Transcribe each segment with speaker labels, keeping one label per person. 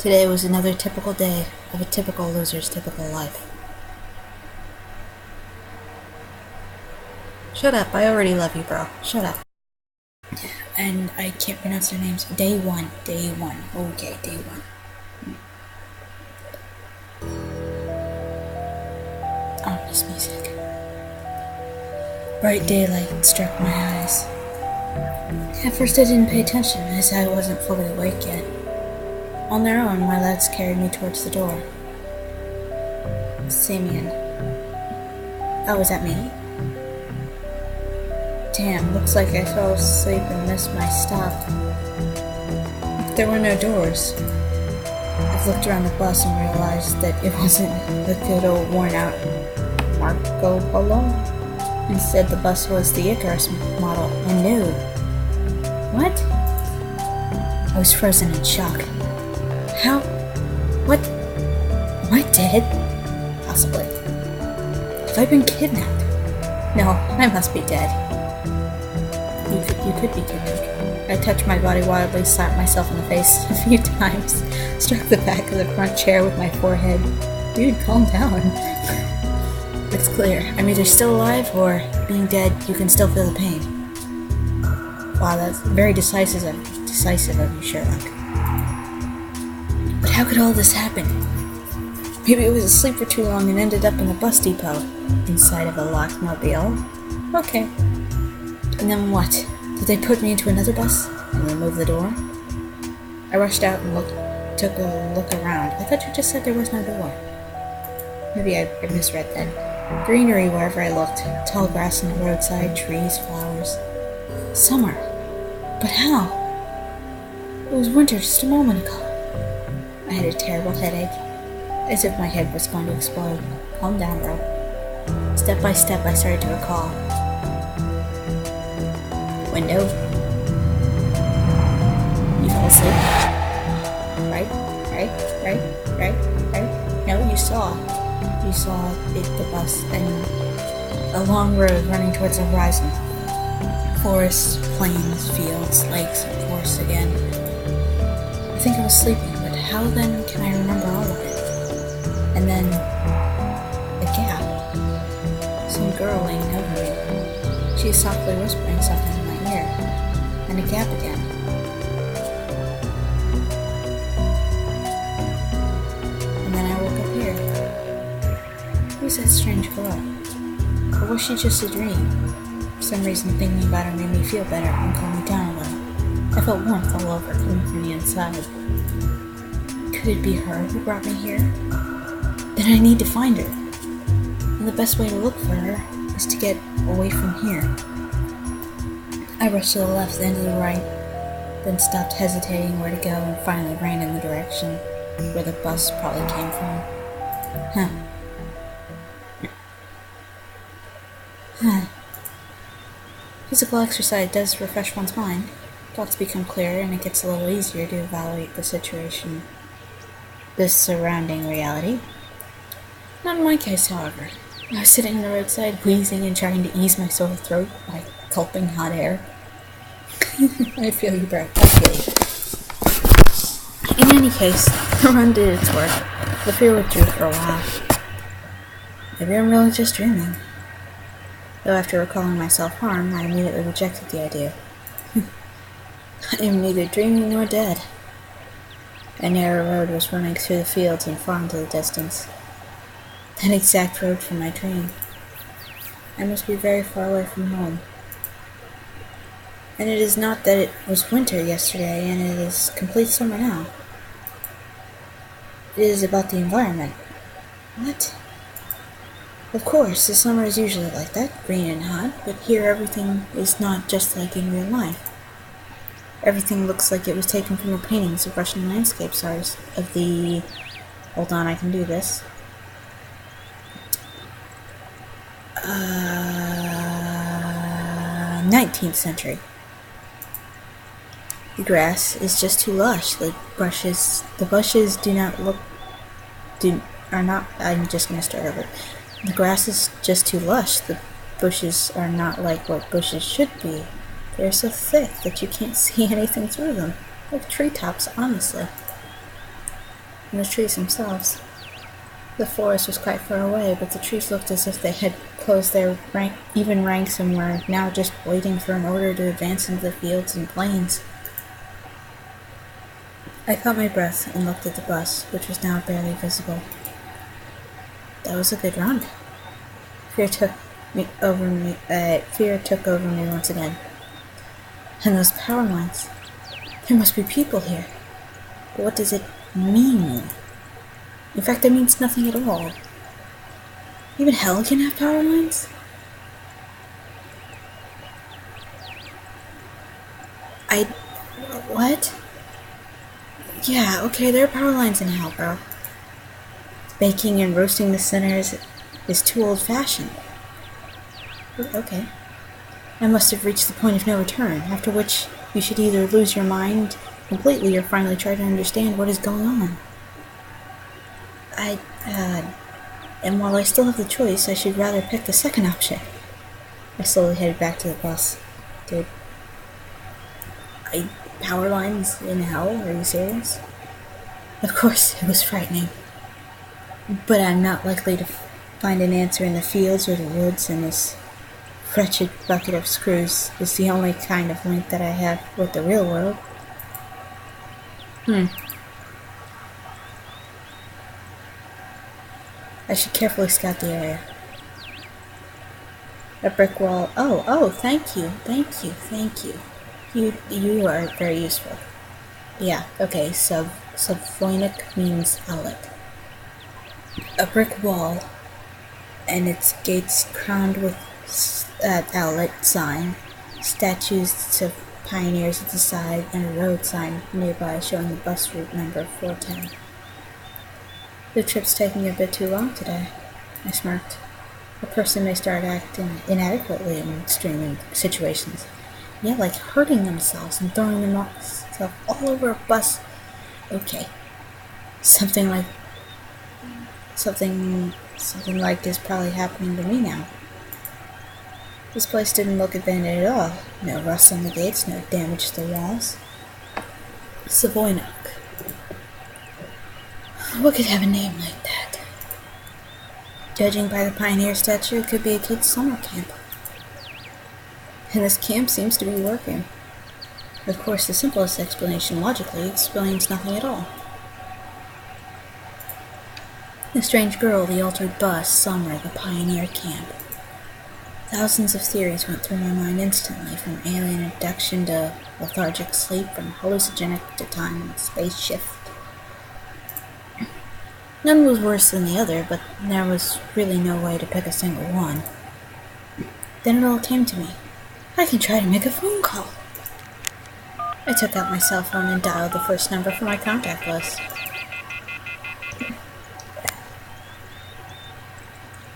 Speaker 1: Today was another typical day of a typical loser's typical life. Shut up, I already love you, bro. Shut up. And I can't pronounce their names. Day one. Okay, day one. Ominous music. Bright daylight struck my eyes. At first I didn't pay attention, as I wasn't fully awake yet. On their own, my legs carried me towards the door. Simeon. Oh, was that me? Damn, looks like I fell asleep and missed my stop. There were no doors. I've looked around the bus and realized that it wasn't the good old worn-out Marco Polo. Instead, the bus was the Icarus model, and new. What? I was frozen in shock. How? What? Am I dead? Possibly. Have I been kidnapped? No, I must be dead. You could be kidnapped. I touched my body wildly, slapped myself in the face a few times, struck the back of the front chair with my forehead. Dude, calm down. It's clear. I'm either still alive, or being dead, you can still feel the pain. Wow, that's very decisive of you, Sherlock. But how could all this happen? Maybe I was asleep for too long and ended up in a bus depot, inside of a locked mobile. Okay. And then what? Did they put me into another bus and remove the door? I rushed out and took a look around. I thought you just said there was no door. Maybe I misread then. Greenery wherever I looked. Tall grass on the roadside, trees, flowers. Summer. But how? It was winter just a moment ago. I had a terrible headache, as if my head was going to explode. Calm down, bro. Step by step, I started to recall. Window. You fell asleep. Right? No, you saw the bus and a long road running towards the horizon. Forests, plains, fields, lakes, and forests again. I think I was sleeping, but how then can I remember all of it? And then a gap. Some girl leaning over me. She is softly whispering something in my ear. And a gap again. And then I woke up here. Who's that strange girl? Or was she just a dream? For some reason, thinking about her made me feel better and calmed me down a little. I felt warmth all over, coming from the inside. Could it be her who brought me here? Then I need to find her. And the best way to look for her is to get away from here. I rushed to the left, then to the right, then stopped hesitating where to go and finally ran in the direction where the bus probably came from. Physical exercise does refresh one's mind. Thoughts become clearer and it gets a little easier to evaluate the situation, the surrounding reality. Not in my case, however. I was sitting on the roadside, wheezing and trying to ease my sore throat by gulping hot air. I feel you, bro. I feel you. In any case, the run did its work. The fear withdrew for a while. Maybe I'm really just dreaming. Though after recalling my self-harm, I immediately rejected the idea. I am neither dreaming nor dead. A narrow road was running through the fields and far into the distance. That exact road from my dream. I must be very far away from home. And it is not that it was winter yesterday and it is complete summer now. It is about the environment. What? Of course, the summer is usually like that, green and hot, but here everything is not just like in real life. Everything looks like it was taken from the paintings of Russian landscapes artists of the... Hold on, I can do this. 19th century. The grass is just too lush. The bushes I'm just gonna start over. The grass is just too lush. The bushes are not like what bushes should be. They're so thick that you can't see anything through them. Like treetops, honestly. and the trees themselves. The forest was quite far away, but the trees looked as if they had closed their even ranks and were now just waiting for an order to advance into the fields and plains. I caught my breath and looked at the bus, which was now barely visible. That was a good run. Fear took over me once again. And those power lines. There must be people here. But what does it mean? In fact, it means nothing at all. Even hell can have power lines? What? Yeah, okay, there are power lines in hell, bro. Baking and roasting the sinners is too old-fashioned. Okay. I must have reached the point of no return, after which you should either lose your mind completely or finally try to understand what is going on. And while I still have the choice, I should rather pick the second option. I slowly headed back to the bus. Dude. Power lines in hell? Are you serious? Of course, it was frightening. But I'm not likely to find an answer in the fields or the woods, and this wretched bucket of screws is the only kind of link that I have with the real world. I should carefully scout the area. A brick wall. Oh, thank you. You are very useful. Yeah, okay, Savoinic means outlet. A brick wall, and its gates crowned with outlet sign, statues of pioneers at the side, and a road sign nearby showing the bus route number 410. The trip's taking a bit too long today, I smirked. A person may start acting inadequately in extreme situations. Yeah, like hurting themselves and throwing themselves all over a bus. Okay. Something like this probably happening to me now. This place didn't look abandoned at all. No rust on the gates, no damage to the walls. Savoinic. What could have a name like that? Judging by the pioneer statue, it could be a kid's summer camp. And this camp seems to be working. Of course, the simplest explanation logically explains nothing at all. The strange girl, the altered bus, summer, the pioneer camp. Thousands of theories went through my mind instantly, from alien abduction to lethargic sleep, from hallucinogenic to time and space shift. None was worse than the other, but there was really no way to pick a single one. Then it all came to me. I can try to make a phone call. I took out my cell phone and dialed the first number for my contact list.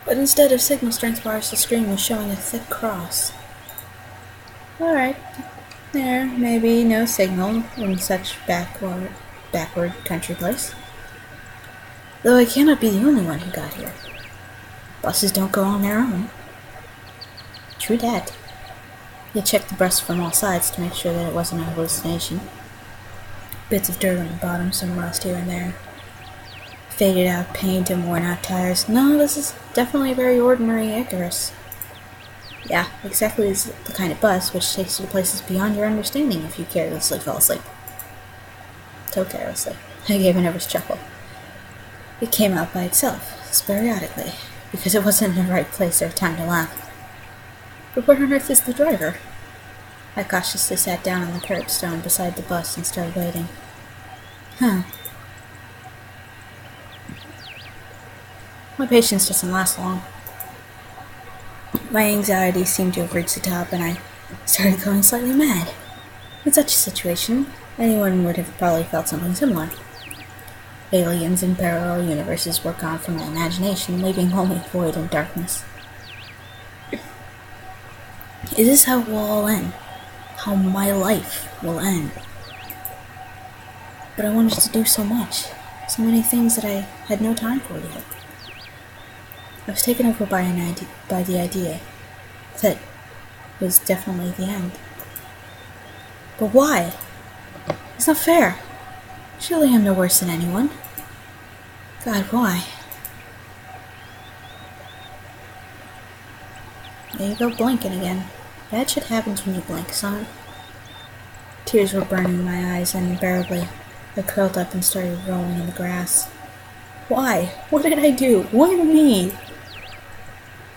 Speaker 1: But instead of signal strength bars, the screen was showing a thick cross. Alright, there may be no signal in such backward country place. Though I cannot be the only one who got here. Buses don't go on their own. True that. He checked the bus from all sides to make sure that it wasn't a hallucination. Bits of dirt on the bottom, some rust here and there. Faded out paint and worn out tires. No, this is definitely a very ordinary Icarus. Yeah, exactly the kind of bus which takes you to places beyond your understanding if you carelessly fall asleep. So carelessly. I gave a nervous chuckle. It came out by itself, sporadically, because it wasn't in the right place or time to laugh. But where on earth is the driver? I cautiously sat down on the curbstone beside the bus and started waiting. My patience doesn't last long. My anxiety seemed to have reached the top, and I started going slightly mad. In such a situation, anyone would have probably felt something similar. Aliens in parallel universes were gone from my imagination, leaving only void and darkness. Is this how it will all end? How my life will end? But I wanted to do so much. So many things that I had no time for yet. I was taken over by the idea that was definitely the end. But why? It's not fair. Surely I'm no worse than anyone. God, why? There you go, blinking again. Bad shit happens when you blink, son. Tears were burning my eyes unbearably. I curled up and started rolling in the grass. Why? What did I do? Why me?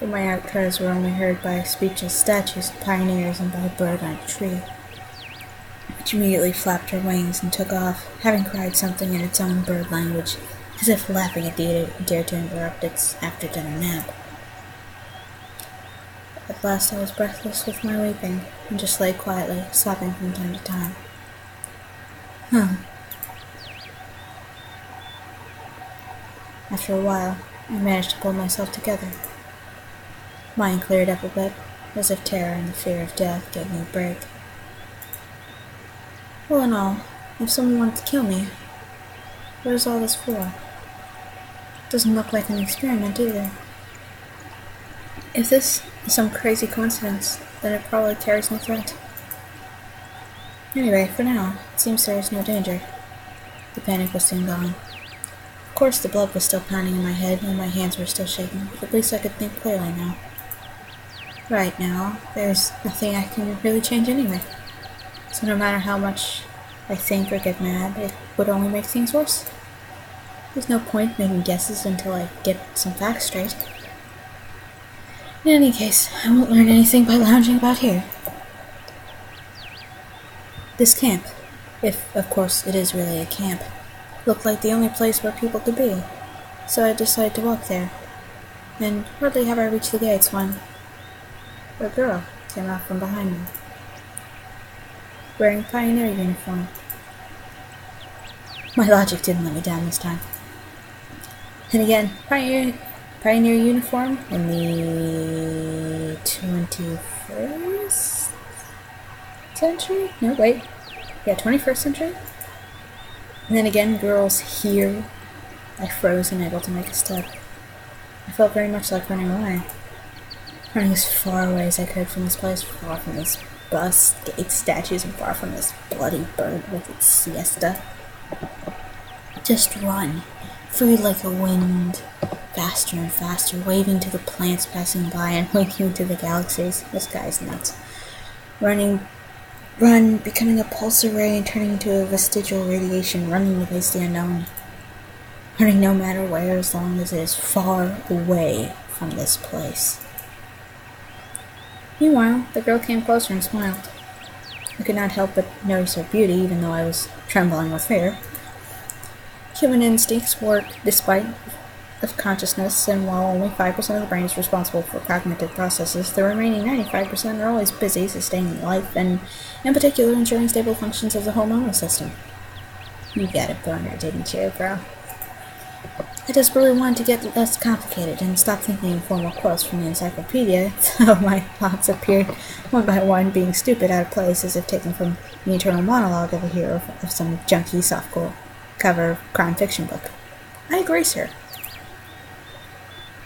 Speaker 1: But my outcries were only heard by speechless statues and pioneers and by a bird on a tree, which immediately flapped her wings and took off, having cried something in its own bird language, as if laughing at the dare to interrupt its after-dinner nap. At last I was breathless with my weeping, and just lay quietly, sobbing from time to time. After a while, I managed to pull myself together. Mind cleared up a bit, as if terror and the fear of death gave me a break. All in all, if someone wanted to kill me, what is all this for? Doesn't look like an experiment either. If this is some crazy coincidence, then it probably carries no threat. Anyway, for now, it seems there is no danger. The panic was soon gone. Of course, the blood was still pounding in my head, and my hands were still shaking, but at least I could think clearly now. Right now, there's nothing I can really change anyway. So no matter how much I think or get mad, it would only make things worse. There's no point making guesses until I get some facts straight. In any case, I won't learn anything by lounging about here. This camp, if of course it is really a camp, looked like the only place where people could be, so I decided to walk there. And hardly have I reached the gates when a girl came out from behind me, wearing pioneer uniform. My logic didn't let me down this time. And again, pioneer uniform in the 21st century? No, wait. Yeah, 21st century? And then again, girls here. I froze, unable to make a step. I felt very much like running away. Running as far away as I could from this place, far from this bus, gate statues, and far from this bloody bird with its siesta. Just run, free like the wind, faster and faster, waving to the plants passing by and winking to the galaxies. This guy's nuts. Run, becoming a pulsar ray and turning into a vestigial radiation, running against the unknown. Running no matter where, as long as it is far away from this place. Meanwhile, the girl came closer and smiled. I could not help but notice her beauty, even though I was trembling with fear. Human instincts work despite of consciousness, and while only 5% of the brain is responsible for cognitive processes, the remaining 95% are always busy sustaining life, and in particular ensuring stable functions of the hormonal system. You got a boner, didn't you, bro? I desperately wanted to get less complicated and stop thinking in formal quotes from the encyclopedia, so my thoughts appeared one by one being stupid out of place, as if taken from the internal monologue of a hero of some junky softcore cover crime fiction book. I agree, sir.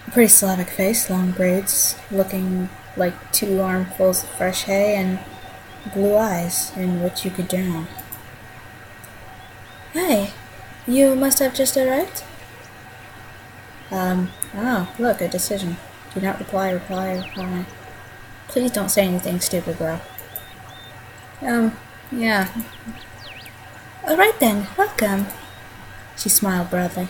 Speaker 1: A pretty Slavic face, long braids, looking like 2 armfuls of fresh hay, and blue eyes in which you could drown. Hey, you must have just arrived? Oh, look, a decision. Do not reply. Please don't say anything stupid, bro. Yeah. Alright then, welcome. She smiled broadly.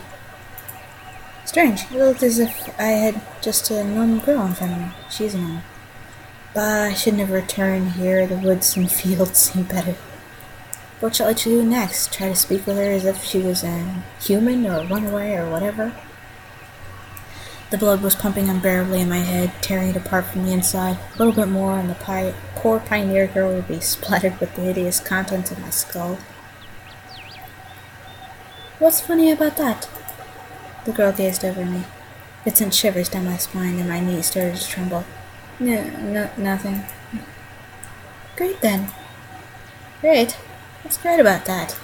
Speaker 1: Strange, it looked as if I had just a normal girl in front of me. She's a normal. Bah, I should never return here. The woods and fields seem better. What shall I do next? Try to speak with her as if she was a human, or run away, or whatever? The blood was pumping unbearably in my head, tearing it apart from the inside. A little bit more, and the poor pioneer girl would be splattered with the hideous contents of my skull. What's funny about that? The girl gazed over me. It sent shivers down my spine, and my knees started to tremble. No, nothing. Great then. Great? What's great about that?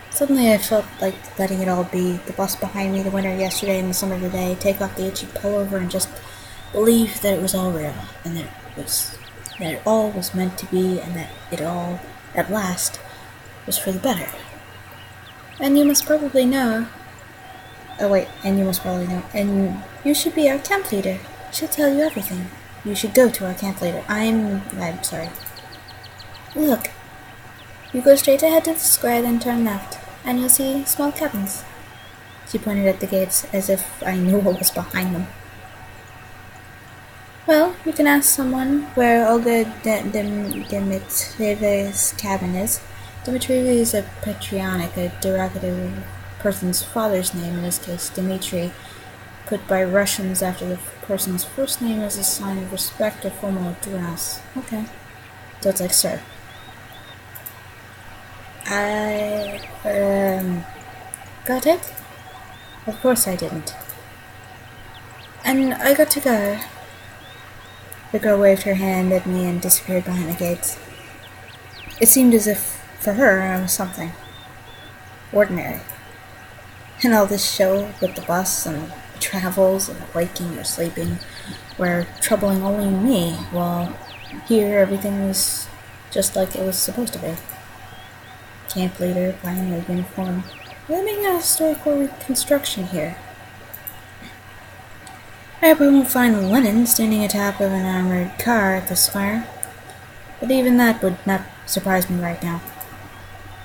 Speaker 1: Suddenly I felt like letting it all be. The bus behind me, the winter yesterday and the summer today, take off the itchy pullover and just believe that it was all real, and that it all was meant to be, and that it all, at last, was for the better. And you must probably know... Oh wait, and you must probably know. And you should be our camp leader. She'll tell you everything. You should go to our camp leader. I'm sorry. Look. You go straight ahead to the square, then turn left, and you'll see small cabins. She pointed at the gates as if I knew what was behind them. Well, you can ask someone where Olga Dmitrievna's cabin is. Dmitrieva is a patronymic, a derogatory person's father's name, in this case Dmitri, put by Russians after the person's first name as a sign of respect or formal address. Okay. So it's like sir. Got it? Of course I didn't. And I got to go. The girl waved her hand at me and disappeared behind the gates. It seemed as if, for her, I was something ordinary. And all this show with the bus and travels and waking or sleeping were troubling only me, while here everything was just like it was supposed to be. Camp leader, pioneer uniform, living a historical reconstruction here. I hope I won't find Lenin standing atop of an armored car at the square, but even that would not surprise me right now.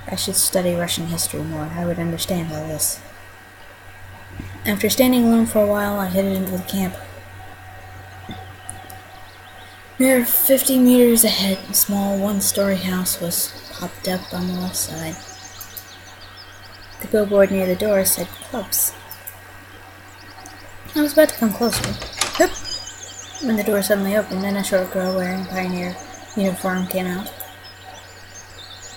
Speaker 1: I should study Russian history more. I would understand all this. After standing alone for a while, I headed into the camp. Near 50 meters ahead, a small one-story house was popped up on the left side. The billboard near the door said clubs. I was about to come closer, when the door suddenly opened and a short girl wearing a pioneer uniform came out.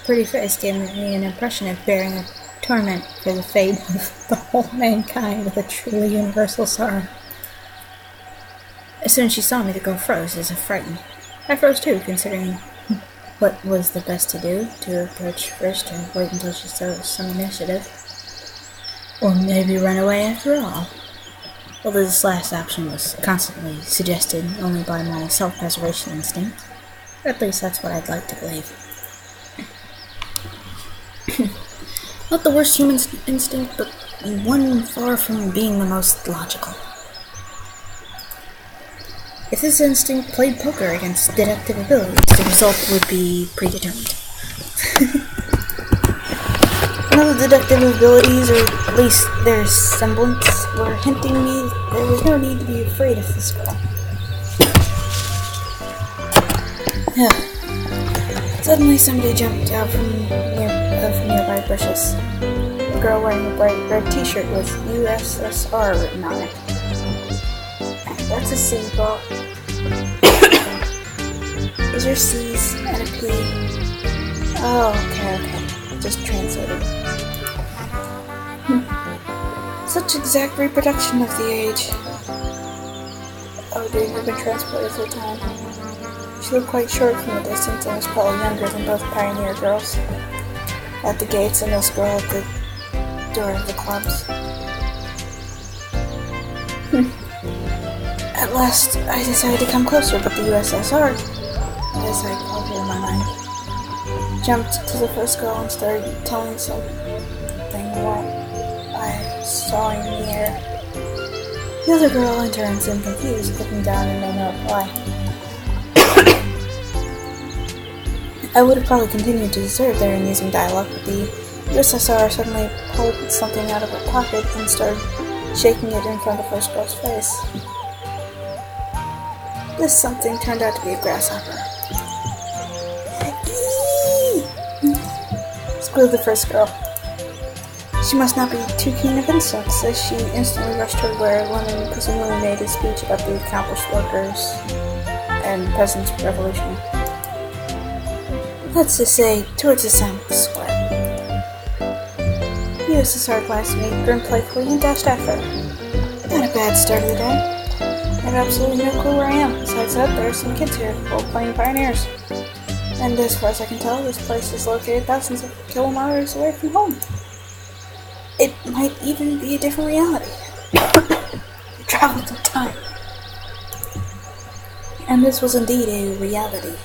Speaker 1: Pretty face gave me an impression of bearing a torment for the fate of the whole mankind with a truly universal sorrow. As soon as she saw me, the girl froze as if frightened. I froze too, considering what was the best to do, to approach first or wait until she showed some initiative. Or maybe run away after all. Although this last option was constantly suggested only by my self-preservation instinct. At least that's what I'd like to believe. Not the worst human instinct, but one far from being the most logical. If this instinct played poker against deductive abilities, the result would be predetermined. None of the deductive abilities, or at least their semblance, were hinting me there was no need to be afraid of this girl. Suddenly somebody jumped out from nearby bushes. A girl wearing a bright red t-shirt with USSR written on it. That's a C, bro. These are C's and a P. Oh, okay. Just translated. Such exact reproduction of the age. Oh, dude, you've been transported through time. She looked quite short from the distance and was probably younger than both pioneer girls at the gates and this girl at the door of the clubs. At last, I decided to come closer, but the USSR, as I called her in my mind, jumped to the first girl and started telling something what I saw in the air. The other girl, in turn, seemed confused, looking down and made no reply. I would have probably continued to serve their amusing dialogue, but the USSR suddenly pulled something out of her pocket and started shaking it in front of the first girl's face. This something turned out to be a grasshopper. Squealed the first girl. She must not be too keen of insects, as she instantly rushed toward where Lenin presumably made a speech about the accomplished workers and peasants' revolution. Let's just say, towards the Islamic Square. The USSR glanced at me, grinned playfully, and dashed after her. Not a bad start of the day. I have absolutely no clue where I am. Besides that, there are some kids here, all playing pioneers. And as far as I can tell, this place is located thousands of kilometers away from home. It might even be a different reality. Travel through time. And this was indeed a reality.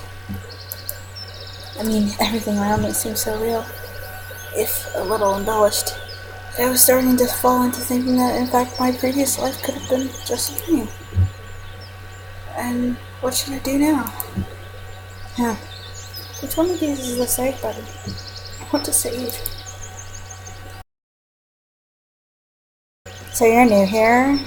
Speaker 1: I mean, everything around me seemed so real, if a little embellished. I was starting to fall into thinking that, in fact, my previous life could have been just a dream. And what should I do now? Huh. Which one of these is the save button? What to save? So you're new here?